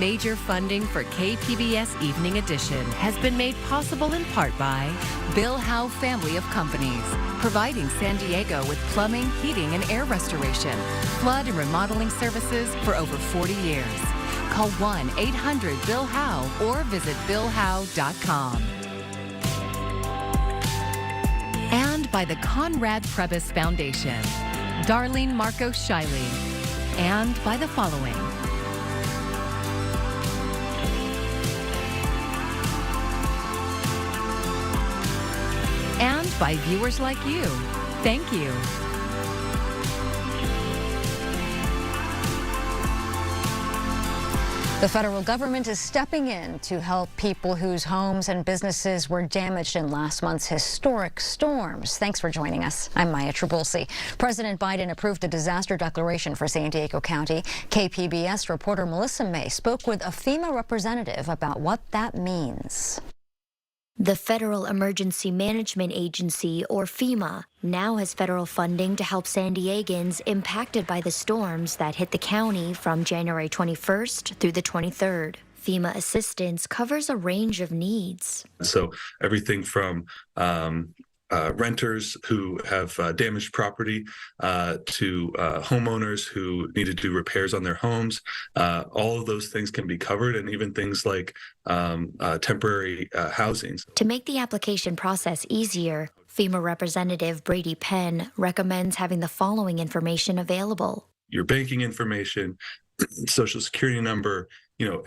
Major funding for KPBS Evening Edition has been made possible in part by Bill Howe Family of Companies, providing San Diego with plumbing, heating, and air restoration, flood and remodeling services for over 40 years. Call 1-800-BILL-HOWE or visit billhowe.com. And by the Conrad Prebys Foundation, Darlene Marcos Shiley, and by the following. And by viewers like you. Thank you. The federal government is stepping in to help people whose homes and businesses were damaged in last month's historic storms. Thanks for joining us. I'm Maya Trabulsi. President Biden approved a disaster declaration for San Diego County. KPBS reporter Melissa May spoke with a FEMA representative about what that means. The Federal Emergency Management Agency, or FEMA, now has federal funding to help San Diegans impacted by the storms that hit the county from January 21st through the 23rd. FEMA assistance covers a range of needs. So everything from renters who have damaged property to homeowners who need to do repairs on their homes. All of those things can be covered, and even things like temporary housing. To make the application process easier, FEMA Representative Brady Penn recommends having the following information available. Your banking information, social security number,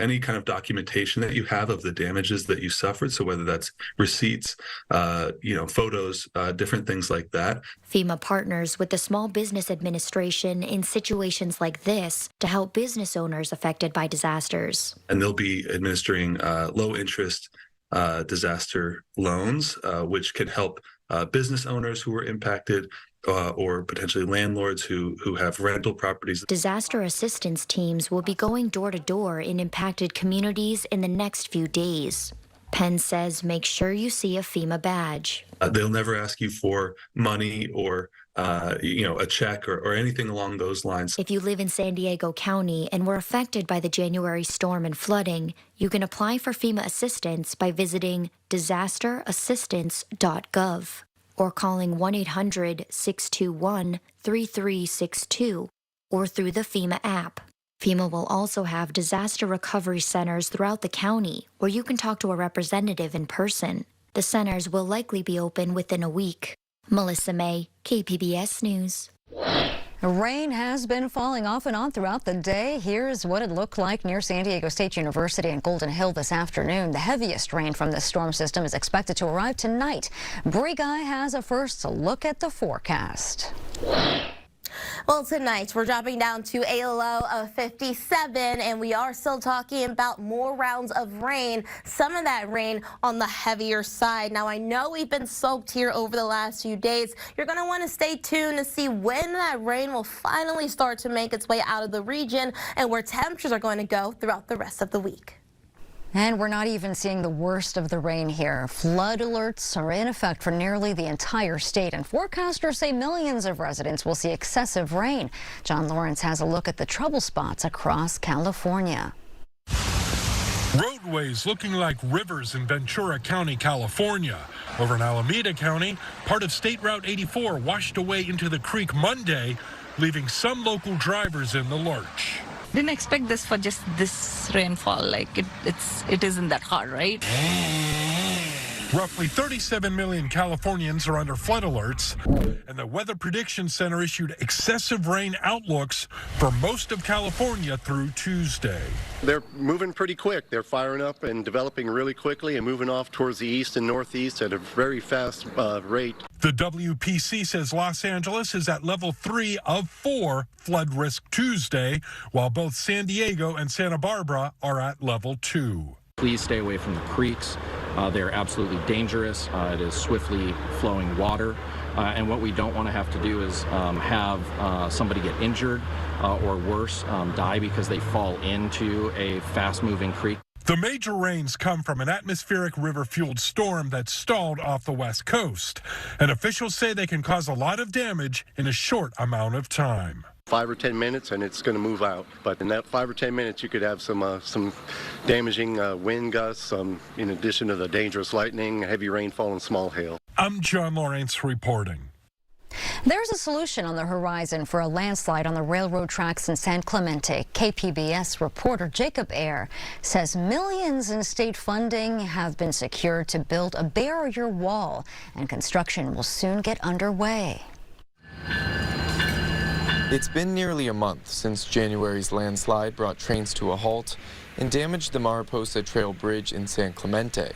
any kind of documentation that you have of the damages that you suffered. So whether that's receipts, photos, different things like that. FEMA partners with the Small Business Administration in situations like this to help business owners affected by disasters. And they'll be administering low interest disaster loans, which can help business owners who were impacted or potentially landlords who have rental properties. Disaster assistance teams will be going door to door in impacted communities in the next few days. Penn says make sure you see a FEMA badge. They'll never ask you for money or a check or anything along those lines. If you live in San Diego County and were affected by the January storm and flooding, you can apply for FEMA assistance by visiting disasterassistance.gov. or calling 1-800-621-3362, or through the FEMA app. FEMA will also have disaster recovery centers throughout the county where you can talk to a representative in person. The centers will likely be open within a week. Melissa May, KPBS News. Rain has been falling off and on throughout the day. Here's what it looked like near San Diego State University and Golden Hill this afternoon. The heaviest rain from this storm system is expected to arrive tonight. Bree Guy has a first look at the forecast. Well, tonight we're dropping down to a low of 57, and we are still talking about more rounds of rain, some of that rain on the heavier side. Now, I know we've been soaked here over the last few days. You're going to want to stay tuned to see when that rain will finally start to make its way out of the region and where temperatures are going to go throughout the rest of the week. And we're not even seeing the worst of the rain here. Flood alerts are in effect for nearly the entire state, and forecasters say millions of residents will see excessive rain. John Lawrence has a look at the trouble spots across California. Roadways looking like rivers in Ventura County, California. Over in Alameda County, part of State Route 84 washed away into the creek Monday, leaving some local drivers in the lurch. Didn't expect this for just this rainfall. Like it isn't that hard, right? Roughly 37 million Californians are under flood alerts, and the Weather Prediction Center issued excessive rain outlooks for most of California through Tuesday. They're moving pretty quick. They're firing up and developing really quickly and moving off towards the east and northeast at a very fast rate. The WPC says Los Angeles is at level 3 of 4 flood risk Tuesday, while both San Diego and Santa Barbara are at level 2. Please stay away from the creeks. They're absolutely dangerous. It is swiftly flowing water. And what we don't want to have to do is have somebody get injured or worse, die because they fall into a fast-moving creek. The major rains come from an atmospheric river-fueled storm that stalled off the west coast. And officials say they can cause a lot of damage in a short amount of time. 5 or 10 minutes and it's going to move out. But in that 5 or 10 minutes, you could have some damaging wind gusts, in addition to the dangerous lightning, heavy rainfall, and small hail. I'm John Lawrence reporting. There's a solution on the horizon for a landslide on the railroad tracks in San Clemente. KPBS reporter Jacob Ayer says millions in state funding have been secured to build a barrier wall, and construction will soon get underway. It's been nearly a month since January's landslide brought trains to a halt and damaged the Mariposa Trail Bridge in San Clemente.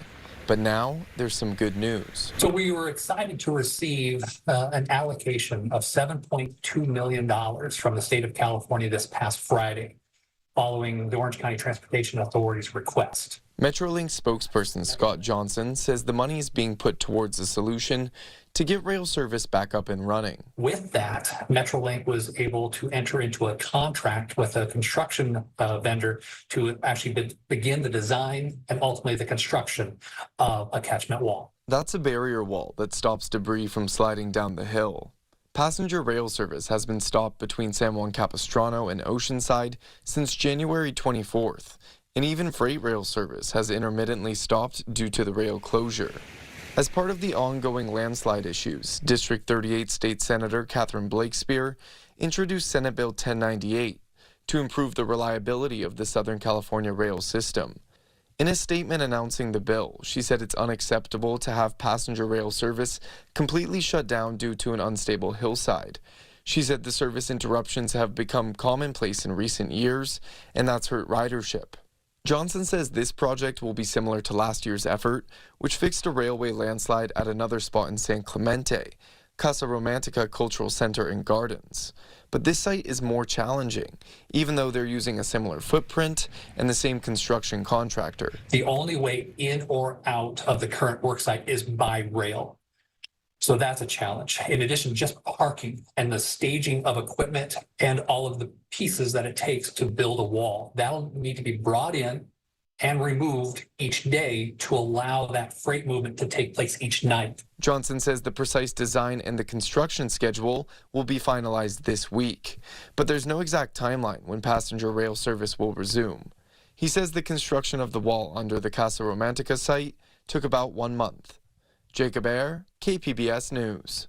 But now there's some good news. So we were excited to receive an allocation of $7.2 million from the state of California this past Friday, following the Orange County Transportation Authority's request. Metrolink spokesperson Scott Johnson says the money is being put towards a solution to get rail service back up and running. With that, Metrolink was able to enter into a contract with a construction vendor to actually begin the design and ultimately the construction of a catchment wall. That's a barrier wall that stops debris from sliding down the hill. Passenger rail service has been stopped between San Juan Capistrano and Oceanside since January 24th, and even freight rail service has intermittently stopped due to the rail closure. As part of the ongoing landslide issues, District 38 State Senator Catherine Blakespear introduced Senate Bill 1098 to improve the reliability of the Southern California rail system. In a statement announcing the bill, she said it's unacceptable to have passenger rail service completely shut down due to an unstable hillside. She said the service interruptions have become commonplace in recent years, and that's hurt ridership. Johnson says this project will be similar to last year's effort, which fixed a railway landslide at another spot in San Clemente, Casa Romantica Cultural Center and Gardens. But this site is more challenging, even though they're using a similar footprint and the same construction contractor. The only way in or out of the current work site is by rail. So that's a challenge. In addition to just parking and the staging of equipment and all of the pieces that it takes to build a wall, that'll need to be brought in and removed each day to allow that freight movement to take place each night. Johnson says the precise design and the construction schedule will be finalized this week, but there's no exact timeline when passenger rail service will resume. He says the construction of the wall under the Casa Romantica site took about 1 month. Jacob Ayer, KPBS News.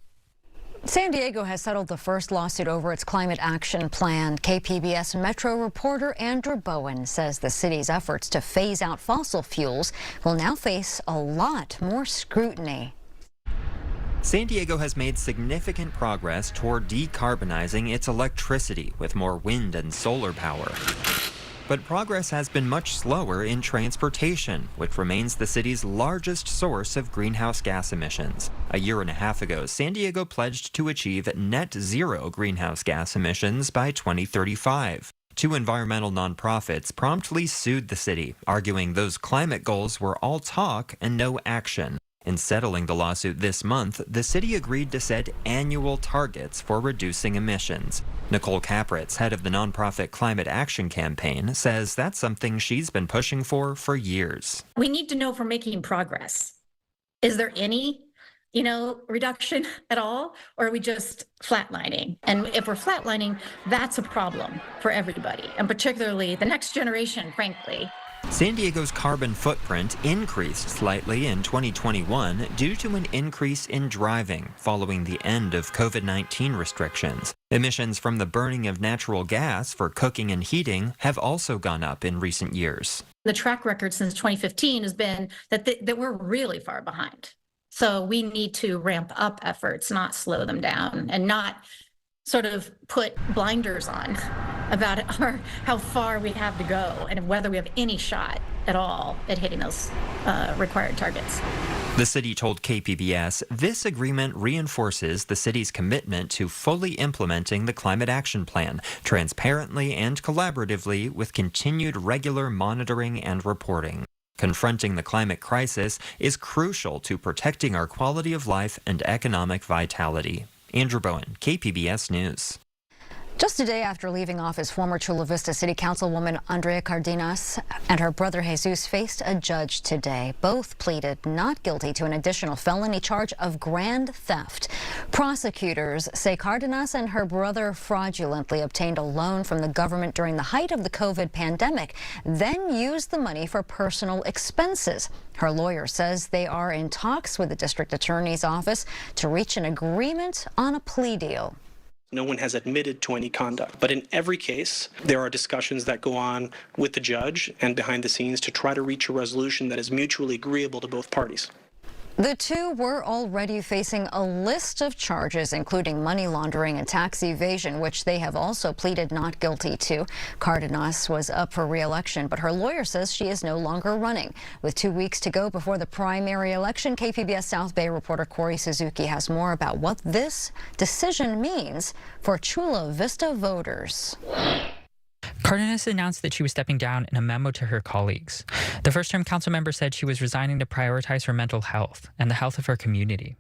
San Diego has settled the first lawsuit over its climate action plan. KPBS Metro reporter Andrew Bowen says the city's efforts to phase out fossil fuels will now face a lot more scrutiny. San Diego has made significant progress toward decarbonizing its electricity with more wind and solar power. But progress has been much slower in transportation, which remains the city's largest source of greenhouse gas emissions. A year and a half ago, San Diego pledged to achieve net zero greenhouse gas emissions by 2035. Two environmental nonprofits promptly sued the city, arguing those climate goals were all talk and no action. In settling the lawsuit this month, the city agreed to set annual targets for reducing emissions. Nicole Capritz, head of the nonprofit Climate Action Campaign, says that's something she's been pushing for years. We need to know if we're making progress. Is there any, reduction at all, or are we just flatlining? And if we're flatlining, that's a problem for everybody, and particularly the next generation, frankly. San Diego's carbon footprint increased slightly in 2021 due to an increase in driving following the end of COVID-19 restrictions. Emissions from the burning of natural gas for cooking and heating have also gone up in recent years. The track record since 2015 has been that we're really far behind. So we need to ramp up efforts, not slow them down, and not sort of put blinders on about how far we have to go and whether we have any shot at all at hitting those required targets. The city told KPBS this agreement reinforces the city's commitment to fully implementing the Climate Action Plan, transparently and collaboratively with continued regular monitoring and reporting. Confronting the climate crisis is crucial to protecting our quality of life and economic vitality. Andrew Bowen, KPBS News. Just a day after leaving office, former Chula Vista City Councilwoman Andrea Cardinas and her brother Jesus faced a judge today. Both pleaded not guilty to an additional felony charge of grand theft. Prosecutors say Cardinas and her brother fraudulently obtained a loan from the government during the height of the COVID pandemic, then used the money for personal expenses. Her lawyer says they are in talks with the district attorney's office to reach an agreement on a plea deal. No one has admitted to any conduct, but in every case, there are discussions that go on with the judge and behind the scenes to try to reach a resolution that is mutually agreeable to both parties. The two were already facing a list of charges, including money laundering and tax evasion, which they have also pleaded not guilty to. Cardinas was up for re-election, but her lawyer says she is no longer running. With 2 weeks to go before the primary election, KPBS South Bay reporter Corey Suzuki has more about what this decision means for Chula Vista voters. Cardinas announced that she was stepping down in a memo to her colleagues. The first-term council member said she was resigning to prioritize her mental health and the health of her community.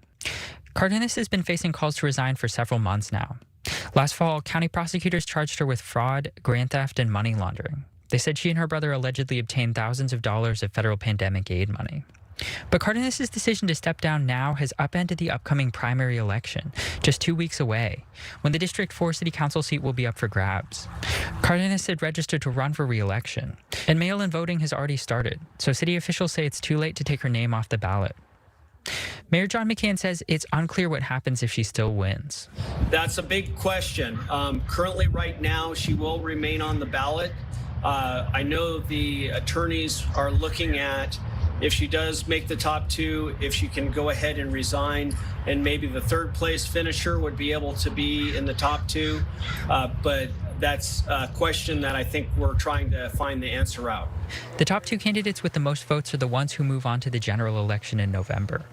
Cardinas has been facing calls to resign for several months now. Last fall, county prosecutors charged her with fraud, grand theft, and money laundering. They said she and her brother allegedly obtained thousands of dollars of federal pandemic aid money. But Cardenas' decision to step down now has upended the upcoming primary election, just 2 weeks away, when the District 4 City Council seat will be up for grabs. Cardenas had registered to run for re-election, and mail-in voting has already started, so city officials say it's too late to take her name off the ballot. Mayor John McCann says it's unclear what happens if she still wins. That's a big question. Currently, right now, she will remain on the ballot. I know the attorneys are looking at if she does make the top two, if she can go ahead and resign, and maybe the third place finisher would be able to be in the top two. But that's a question that I think we're trying to find the answer out. The top two candidates with the most votes are the ones who move on to the general election in November.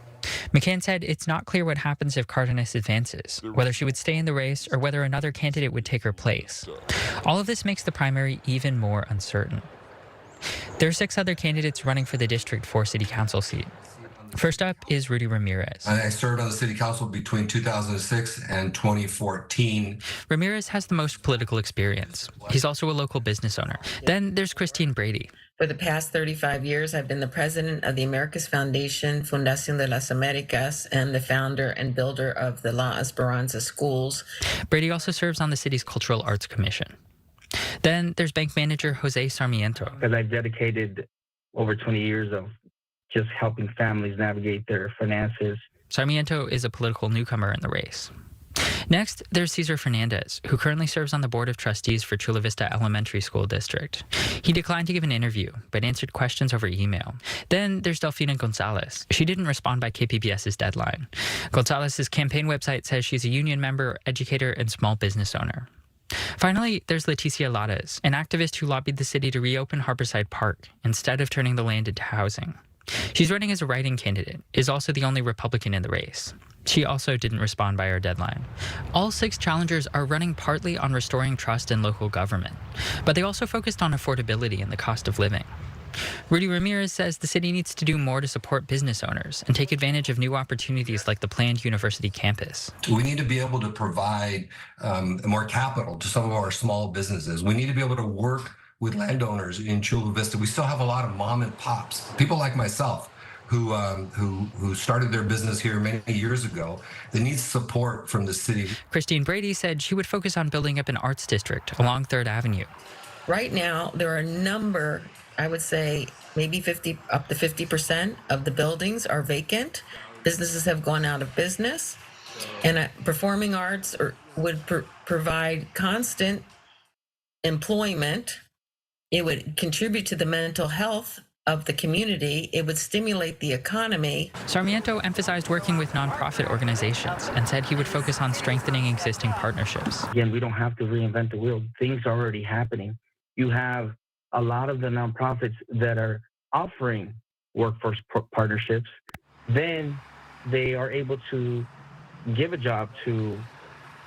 McCann said it's not clear what happens if Cardenas advances, whether she would stay in the race or whether another candidate would take her place. All of this makes the primary even more uncertain. There are 6 other candidates running for the District 4 City Council seat. First up is Rudy Ramirez. I served on the City Council between 2006 and 2014. Ramirez has the most political experience. He's also a local business owner. Then there's Christine Brady. For the past 35 years, I've been the president of the Americas Foundation, Fundación de las Americas, and the founder and builder of the La Esperanza schools. Brady also serves on the city's Cultural Arts Commission. Then there's bank manager Jose Sarmiento. Because I've dedicated over 20 years of just helping families navigate their finances. Sarmiento is a political newcomer in the race. Next, there's Cesar Fernandez, who currently serves on the Board of Trustees for Chula Vista Elementary School District. He declined to give an interview, but answered questions over email. Then there's Delfina Gonzalez. She didn't respond by KPBS's deadline. Gonzalez's campaign website says she's a union member, educator, and small business owner. Finally, there's Leticia Lares, an activist who lobbied the city to reopen Harborside Park instead of turning the land into housing. She's running as a write-in candidate, is also the only Republican in the race. She also didn't respond by our deadline. All 6 challengers are running partly on restoring trust in local government, but they also focused on affordability and the cost of living. Rudy Ramirez says the city needs to do more to support business owners and take advantage of new opportunities like the planned university campus. We need to be able to provide more capital to some of our small businesses. We need to be able to work with landowners in Chula Vista. We still have a lot of mom and pops, people like myself, who started their business here many years ago. They need support from the city. Christine Brady said she would focus on building up an arts district along 3rd Avenue. Right now, there are a number, I would say maybe up to 50% of the buildings are vacant. Businesses have gone out of business, and performing arts would provide constant employment. It would contribute to the mental health of the community. It would stimulate the economy. Sarmiento emphasized working with nonprofit organizations and said he would focus on strengthening existing partnerships. Again, we don't have to reinvent the wheel. Things are already happening. You have a lot of the nonprofits that are offering workforce partnerships. Then they are able to give a job to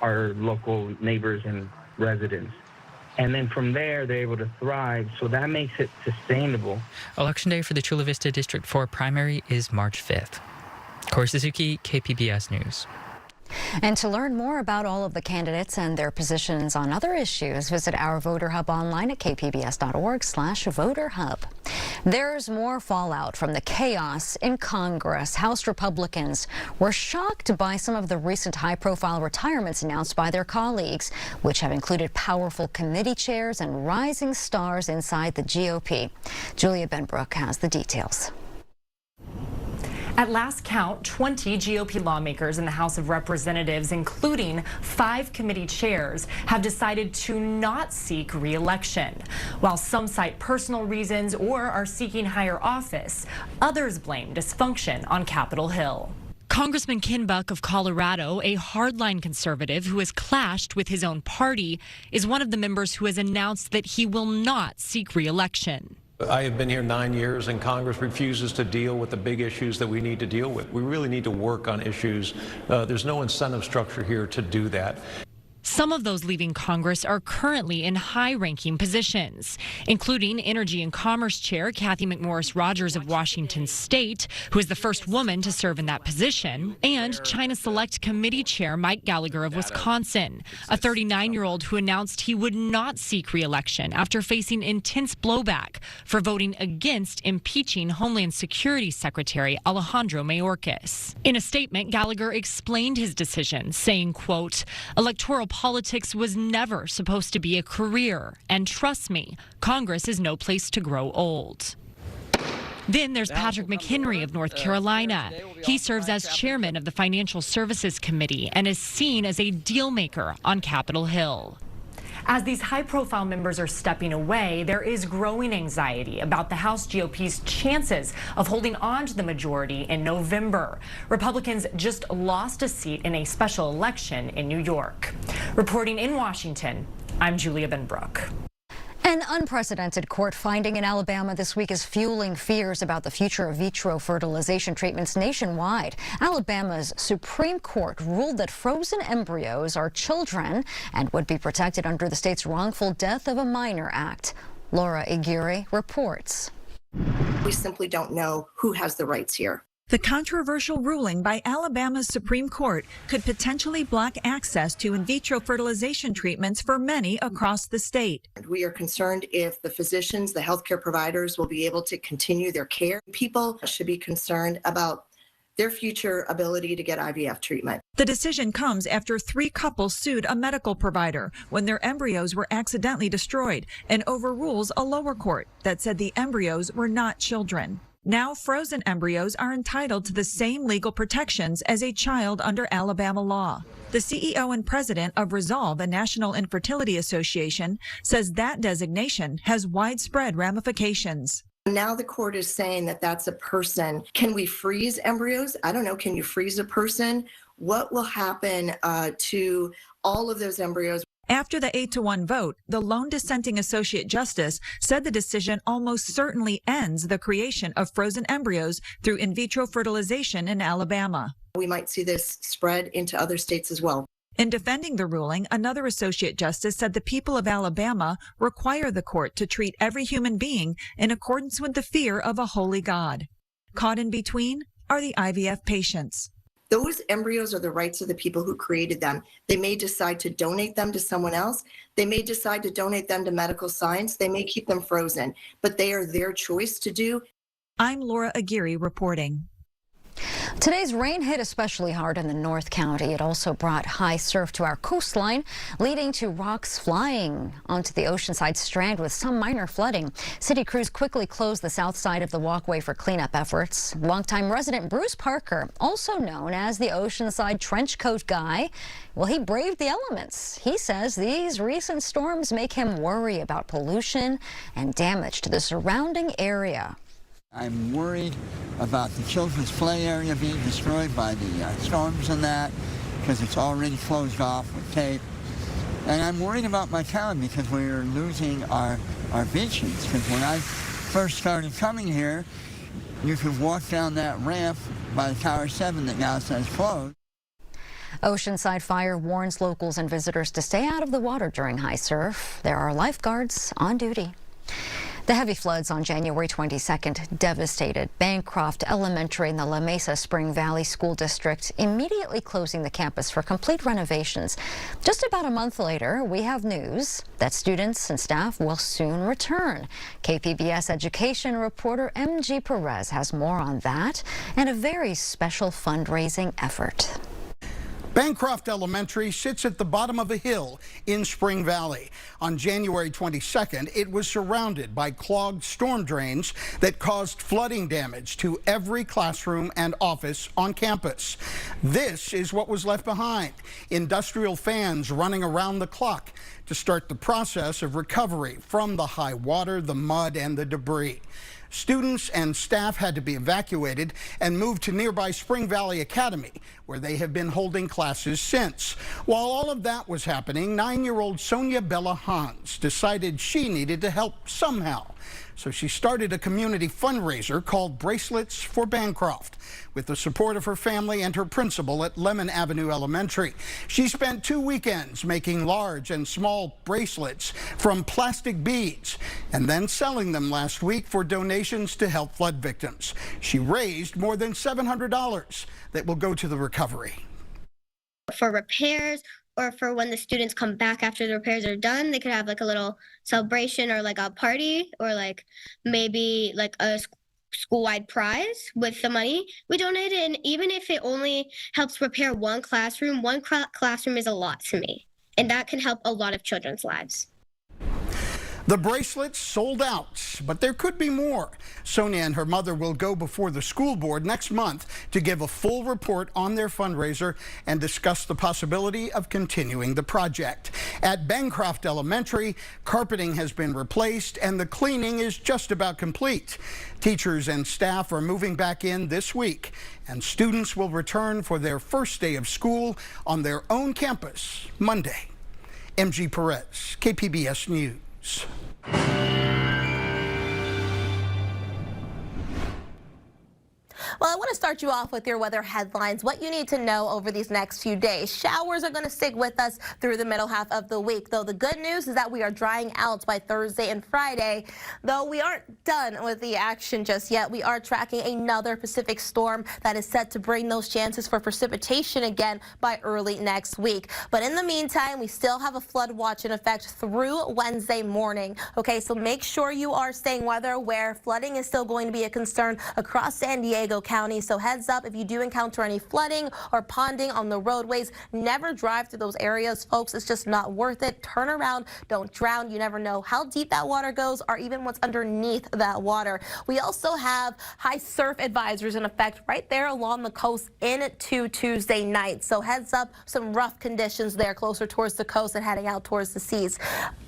our local neighbors and residents. And then from there, they're able to thrive. So that makes it sustainable. Election day for the Chula Vista District 4 primary is March 5th. Corey Suzuki, KPBS News. And to learn more about all of the candidates and their positions on other issues, visit our Voter Hub online at kpbs.org/voterhub. There's more fallout from the chaos in Congress. House Republicans were shocked by some of the recent high-profile retirements announced by their colleagues, which have included powerful committee chairs and rising stars inside the GOP. Julia Benbrook has the details. At last count, 20 GOP lawmakers in the House of Representatives, including 5 committee chairs, have decided to not seek re-election. While some cite personal reasons or are seeking higher office, others blame dysfunction on Capitol Hill. Congressman Ken Buck of Colorado, a hardline conservative who has clashed with his own party, is one of the members who has announced that he will not seek re-election. I have been here 9 years, and Congress refuses to deal with the big issues that we need to deal with. We really need to work on issues. There's no incentive structure here to do that. Some of those leaving Congress are currently in high-ranking positions, including Energy and Commerce Chair Kathy McMorris Rogers of Washington State, who is the first woman to serve in that position, and China Select Committee Chair Mike Gallagher of Wisconsin, a 39-year-old who announced he would not seek re-election after facing intense blowback for voting against impeaching Homeland Security Secretary Alejandro Mayorkas. In a statement, Gallagher explained his decision, saying, quote, "Electoral politics was never supposed to be a career, and trust me, Congress is no place to grow old." Then there's Patrick McHenry of North Carolina. He serves as chairman of the Financial Services Committee and is seen as a deal maker on Capitol Hill. As these high-profile members are stepping away, there is growing anxiety about the House GOP's chances of holding on to the majority in November. Republicans just lost a seat in a special election in New York. Reporting in Washington, I'm Julia Benbrook. An unprecedented court finding in Alabama this week is fueling fears about the future of vitro fertilization treatments nationwide. Alabama's Supreme Court ruled that frozen embryos are children and would be protected under the state's Wrongful Death of a Minor Act. Laura Aguirre reports. We simply don't know who has the rights here. The controversial ruling by Alabama's Supreme Court could potentially block access to in vitro fertilization treatments for many across the state. We are concerned if the physicians, the healthcare providers will be able to continue their care. People should be concerned about their future ability to get IVF treatment. The decision comes after 3 couples sued a medical provider when their embryos were accidentally destroyed and overrules a lower court that said the embryos were not children. Now frozen embryos are entitled to the same legal protections as a child under Alabama law. The CEO and president of Resolve, a national infertility association, says that designation has widespread ramifications. Now the court is saying that that's a person. Can we freeze embryos? I don't know. Can you freeze a person? What will happen to all of those embryos? After the 8-1 vote, the lone dissenting associate justice said the decision almost certainly ends the creation of frozen embryos through in vitro fertilization in Alabama. We might see this spread into other states as well. In defending the ruling, another associate justice said the people of Alabama require the court to treat every human being in accordance with the fear of a holy God. Caught in between are the IVF patients. Those embryos are the rights of the people who created them. They may decide to donate them to someone else. They may decide to donate them to medical science. They may keep them frozen, but they are their choice to do. I'm Laura Aguirre reporting. Today's rain hit especially hard in the North County. It also brought high surf to our coastline, leading to rocks flying onto the Oceanside Strand with some minor flooding. City crews quickly closed the south side of the walkway for cleanup efforts. Longtime resident Bruce Parker, also known as the Oceanside Trench Coat Guy, well, he braved the elements. He says these recent storms make him worry about pollution and damage to the surrounding area. I'm worried about the children's play area being destroyed by the storms and that, because it's already closed off with tape. And I'm worried about my town because we're losing our beaches. Because when I first started coming here, you could walk down that ramp by Tower 7 that now says closed. Oceanside Fire warns locals and visitors to stay out of the water during high surf. There are lifeguards on duty. The heavy floods on January 22nd devastated Bancroft Elementary in the La Mesa Spring Valley School District, immediately closing the campus for complete renovations. Just about a month later, we have news that students and staff will soon return. KPBS education reporter MG Perez has more on that and a very special fundraising effort. Bancroft Elementary sits at the bottom of a hill in Spring Valley. On January 22nd, it was surrounded by clogged storm drains that caused flooding damage to every classroom and office on campus. This is what was left behind: industrial fans running around the clock to start the process of recovery from the high water, the mud, and the debris. Students and staff had to be evacuated and moved to nearby Spring Valley Academy, where they have been holding classes since. While all of that was happening, 9-year-old Sonia Bella Hans decided she needed to help somehow. So she started a community fundraiser called Bracelets for Bancroft, with the support of her family and her principal at Lemon Avenue Elementary. She spent 2 weekends making large and small bracelets from plastic beads and then selling them last week for donations to help flood victims. She raised more than $700 that will go to the recovery. For repairs, or for when the students come back after the repairs are done, they could have like a little celebration or like a party, or like maybe like a school-wide prize with the money we donated. And even if it only helps repair one classroom is a lot to me. And that can help a lot of children's lives. The bracelets sold out, but there could be more. Sonia and her mother will go before the school board next month to give a full report on their fundraiser and discuss the possibility of continuing the project. At Bancroft Elementary, carpeting has been replaced and the cleaning is just about complete. Teachers and staff are moving back in this week, and students will return for their first day of school on their own campus Monday. MG Perez, KPBS News. Well, I want to start you off with your weather headlines, what you need to know over these next few days. Showers are going to stick with us through the middle half of the week, though the good news is that we are drying out by Thursday and Friday. Though we aren't done with the action just yet, we are tracking another Pacific storm that is set to bring those chances for precipitation again by early next week. But in the meantime, we still have a flood watch in effect through Wednesday morning. Okay, so make sure you are staying weather aware. Flooding is still going to be a concern across San Diego County, so heads up if you do encounter any flooding or ponding on the roadways. Never drive through those areas, folks. It's just not worth it. Turn around, don't drown. You never know how deep that water goes or even what's underneath that water. We also have high surf advisories in effect right there along the coast into Tuesday night, so heads up, some rough conditions there closer towards the coast and heading out towards the seas.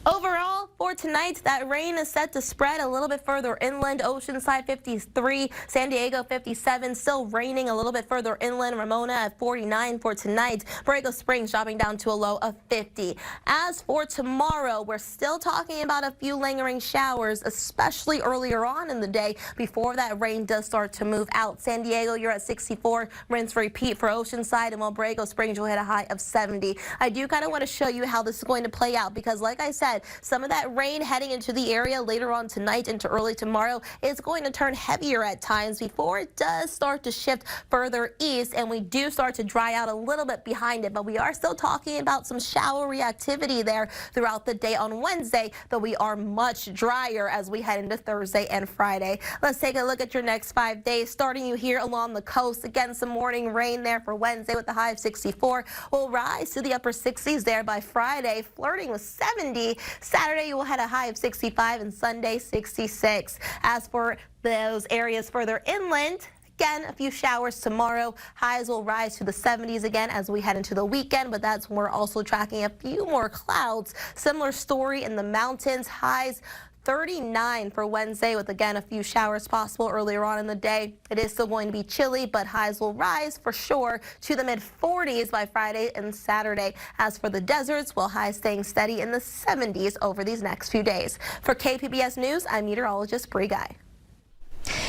Overall, for tonight, that rain is set to spread a little bit further inland. Oceanside 53, San Diego 57, still raining a little bit further inland. Ramona at 49 for tonight. Borrego Springs dropping down to a low of 50. As for tomorrow, we're still talking about a few lingering showers, especially earlier on in the day before that rain does start to move out. San Diego, you're at 64. Rinse repeat for Oceanside, and while Borrego Springs will hit a high of 70. I do kind of want to show you how this is going to play out because, like I said, some of that rain heading into the area later on tonight into early tomorrow is going to turn heavier at times before it does start to shift further east, and we do start to dry out a little bit behind it. But we are still talking about some showery activity there throughout the day on Wednesday, though we are much drier as we head into Thursday and Friday. Let's take a look at your next 5 days, starting you here along the coast. Again, some morning rain there for Wednesday with the high of 64. We'll rise to the upper 60s there by Friday, flirting with 70. Saturday, you will hit a high of 65 and Sunday 66. As for those areas further inland, again, a few showers tomorrow. Highs will rise to the 70s again as we head into the weekend, but that's when we're also tracking a few more clouds. Similar story in the mountains. Highs 39 for Wednesday with, again, a few showers possible earlier on in the day. It is still going to be chilly, but highs will rise for sure to the mid-40s by Friday and Saturday. As for the deserts, well, highs staying steady in the 70s over these next few days. For KPBS News, I'm meteorologist Bree Guy.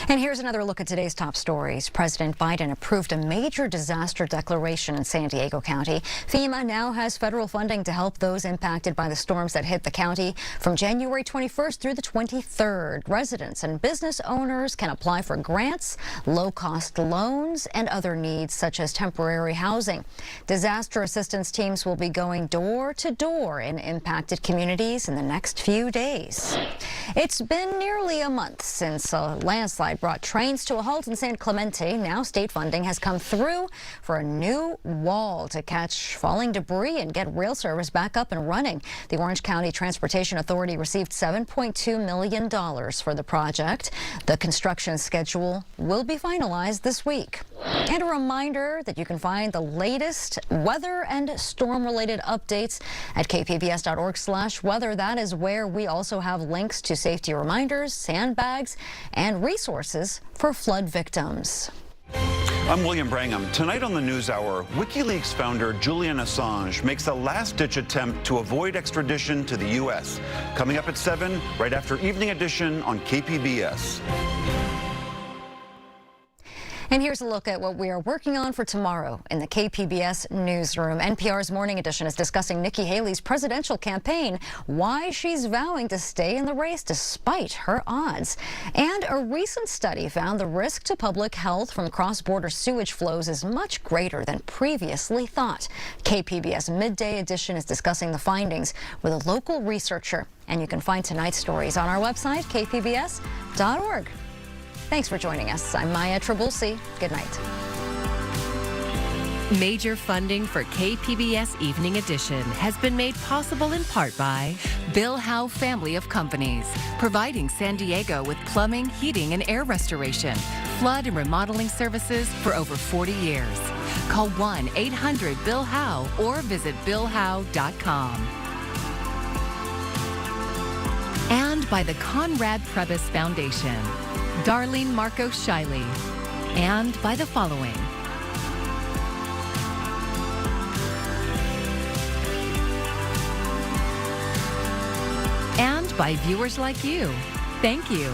And here's another look at today's top stories. President Biden approved a major disaster declaration in San Diego County. FEMA now has federal funding to help those impacted by the storms that hit the county from January 21st through the 23rd. Residents and business owners can apply for grants, low-cost loans, and other needs such as temporary housing. Disaster assistance teams will be going door to door in impacted communities in the next few days. It's been nearly a month since a landslide brought trains to a halt in San Clemente. Now state funding has come through for a new wall to catch falling debris and get rail service back up and running. The Orange County Transportation Authority received $7.2 million for the project. The construction schedule will be finalized this week. And a reminder that you can find the latest weather and storm-related updates at kpbs.org/weather. That is where we also have links to safety reminders, sandbags, and resources for flood victims. I'm William Brangham. Tonight on the NewsHour, WikiLeaks founder Julian Assange makes a last-ditch attempt to avoid extradition to the U.S. Coming up at 7, right after Evening Edition on KPBS. And here's a look at what we are working on for tomorrow in the KPBS newsroom. NPR's Morning Edition is discussing Nikki Haley's presidential campaign, why she's vowing to stay in the race despite her odds. And a recent study found the risk to public health from cross-border sewage flows is much greater than previously thought. KPBS Midday Edition is discussing the findings with a local researcher. And you can find tonight's stories on our website, kpbs.org. Thanks for joining us. I'm Maya Trabulsi. Good night. Major funding for KPBS Evening Edition has been made possible in part by Bill Howe Family of Companies, providing San Diego with plumbing, heating, and air restoration, flood and remodeling services for over 40 years. Call 1-800-BILL-HOWE or visit billhowe.com. And by the Conrad Prebys Foundation, Darlene Marco Shiley, and by the following. And by viewers like you. Thank you.